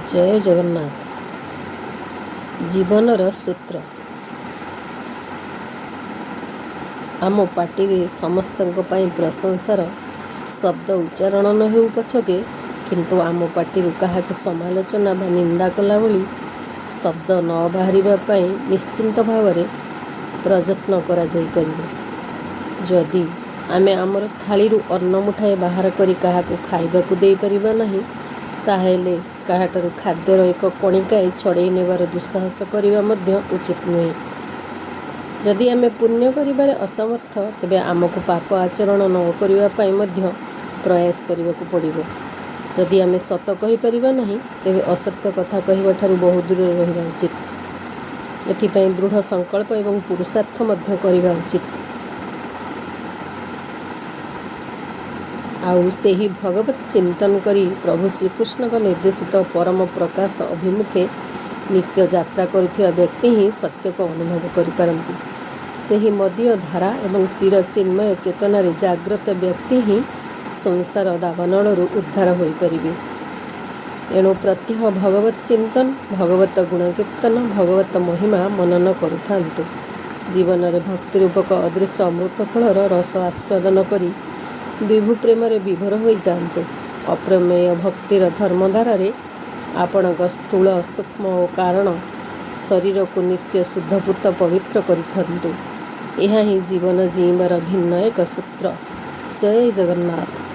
जय जगन्नाथ। जीवनर सूत्र आम पार्टी समस्तंक पई प्रशंसार शब्द उच्चारण न हो पछके किंतु आम पार्टी क्या समालोचना बा निंदा कला भली शब्द न बाहर निश्चिंत भाव प्रयत्न करा जाई परिबे। जदि आमे आमर थाली अन्न मुठाए बाहर करी काहाकु खाइबाकु देई परिबा नाही ताहेले काहाटारु खाद्यर एक कणिकाए छड़े नेबार दुस्साहस करिबा मध्य उचित नुहे। जदि आमे पुण्य करिबारे असमर्थ तेबे आमको पाप आचरण न करिबा पई मध्य प्रयास करिबाकु पड़िबो। जदि आमे सत कहि परिबा नाही तेबे असत्य कथा कहिबा ठारू बहु दूर रहिबा उचित। एथिपई दृढ़ संकल्प एवं पुरुषार्थ मध्य करिबा उचित। आउ सेही भगवत चिंतन करी प्रभु श्रीकृष्ण का निर्देशित परम प्रकाश अभिमुखे नित्य यात्रा करुथिबा व्यक्ति ही सत्य को अनुभव करिपारंती। सेही मदीय धारा एवं चिर चिन्मय चेतना रे जाग्रत व्यक्ति ही संसार दावानलरू उद्धार होई परिबे। एणु प्रत्यह भगवत चिंतन भगवत गुणकीर्तन भगवत महिमा मनन करुथांतु। जीवन रे भक्ति रूपक अदृश्य अमृत फलर रस आस्वादन करी विभु प्रेम विभोर हो जातु। अप्रमेय भक्तिर धर्मधारा आपण स्थूल सूक्ष्म और कारण शरीर को नित्य शुद्धपूत पवित्र करिथंतु। यह ही जीवन जीवार भिन्न एक सूत्र। जय जगन्नाथ।